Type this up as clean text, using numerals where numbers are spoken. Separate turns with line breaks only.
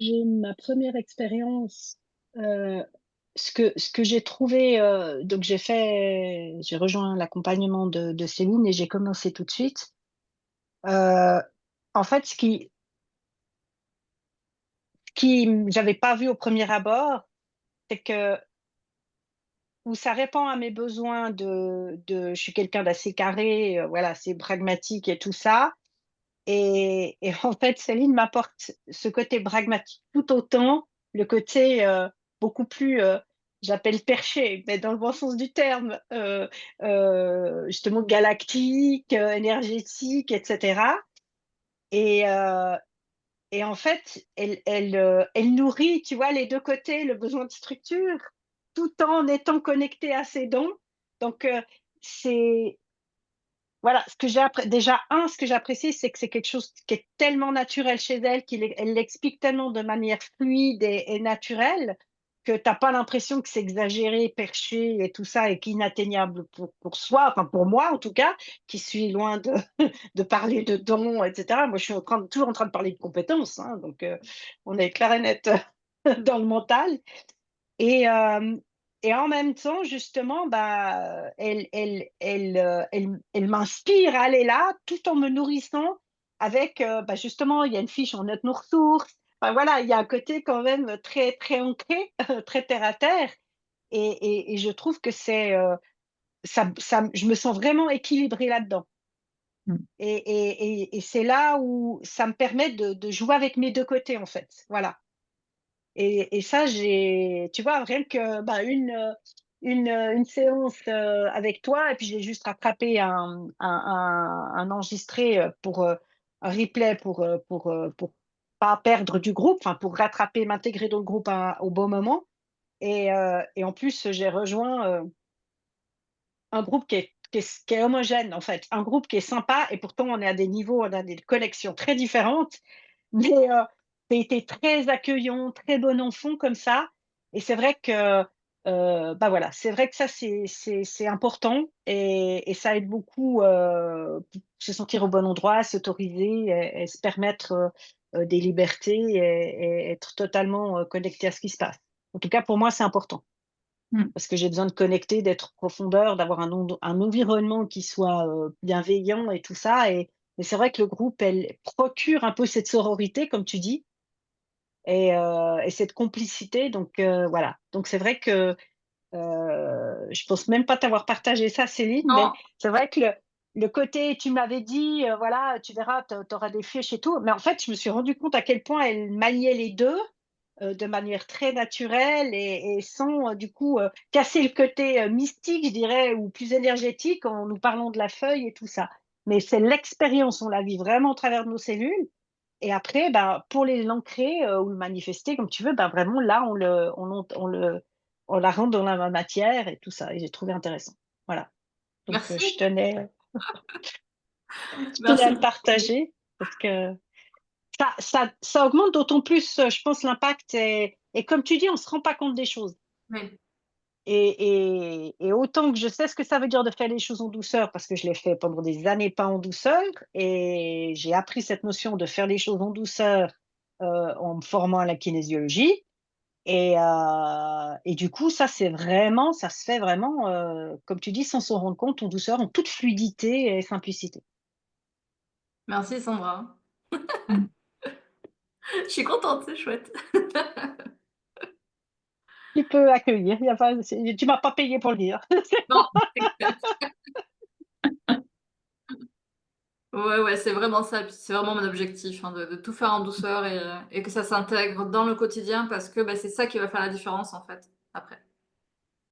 j'ai ma première expérience, heu, ce que j'ai trouvé, donc j'ai rejoint l'accompagnement de Céline et j'ai commencé tout de suite. Heu, En fait, j'avais pas vu au premier abord, c'est que où ça répond à mes besoins je suis quelqu'un d'assez carré, voilà, assez pragmatique et tout ça. Et en fait, Céline m'apporte ce côté pragmatique tout autant, le côté, beaucoup plus, j'appelle perché, mais dans le bon sens du terme, justement galactique, énergétique et cetera. Et en fait, elle nourrit, tu vois, les 2 côtés, le besoin de structure, tout en étant connectée à ses dons. Donc, c'est voilà, ce que j'apprécie, c'est que c'est quelque chose qui est tellement naturel chez elle, elle l'explique tellement de manière fluide et naturelle, que tu as pas l'impression que c'est exagéré, perché et tout ça et qu'inatteignable pour soi, enfin pour moi en tout cas, qui suis loin de de parler de dons et cetera. Moi, je suis toujours en train de parler de compétences, hein, donc on est clair et net dans le mental. Et en même temps, justement, bah, elle m'inspire à aller là, tout en me nourrissant avec, bah, justement, il y a une fiche en note nos ressources. Enfin voilà, il y a un côté quand même très très ancré, très terre à terre et je trouve que je me sens vraiment équilibrée là-dedans
Mmh.
et c'est là où ça me permet de jouer avec mes 2 côtés, en fait. Voilà. Et ça, tu vois, rien que, bah, une séance, avec toi et puis j'ai juste rattrapé un enregistré, un replay pour pas perdre du groupe, enfin pour rattraper, m'intégrer dans le groupe au bon moment et en plus, j'ai rejoint, un groupe qui est homogène, en fait. Un groupe qui est sympa et pourtant on est à des niveaux, on a des connexions très différentes, mais tu été très accueillant, très bon enfant comme ça et c'est vrai que, bah, voilà, c'est vrai que ça c'est important et ça aide beaucoup, pour se sentir au bon endroit, s'autoriser et se permettre, des libertés et être totalement, connecté à ce qui se passe. En tout cas, pour moi, c'est important.
Mmh.
Parce que j'ai besoin de connecter, d'être en profondeur, d'avoir un environnement qui soit, bienveillant et tout ça et c'est vrai que le groupe, elle procure un peu cette sororité comme tu dis et cette complicité donc voilà. Donc c'est vrai que, je pense même pas t'avoir partagé ça Céline, mais
Non,
c'est vrai que le côté tu m'avais dit, voilà, tu verras, tu auras des fiches et tout, mais en fait, je me suis rendu compte à quel point elle maniait les 2 de manière très naturelle et sans, du coup, casser le côté, mystique, je dirais, ou plus énergétique en nous parlant de la feuille et tout ça. Mais c'est l'expérience, on la vit vraiment au travers de nos cellules et après, bah, pour l'ancrer, ou le manifester comme tu veux, bah, vraiment là, on la rend dans la matière et tout ça et j'ai trouvé intéressant. Voilà, donc
merci,
je tenais à
merci
le
beaucoup.
partager parce que ça augmente d'autant plus, je pense l'impact et comme tu dis, on se rend pas compte des choses
Oui,
et autant que je sais ce que ça veut dire de faire les choses en douceur parce que je l'ai fait pendant des années pas en douceur et j'ai appris cette notion de faire les choses en douceur, en me formant à la kinésiologie et du coup, ça se fait vraiment, comme tu dis, sans s'en rendre compte, en douceur, en toute fluidité et simplicité.
merci Sandra. Je suis contente, c'est chouette.
Tu peux accueillir, il y a pas tu m'as pas payé pour le dire.
Non, c'est clair. Ouais, ouais, c'est vraiment ça, puis c'est vraiment mon objectif, hein, de tout faire en douceur et que ça s'intègre dans le quotidien parce que, bah, c'est ça qui va faire la différence, en fait, après.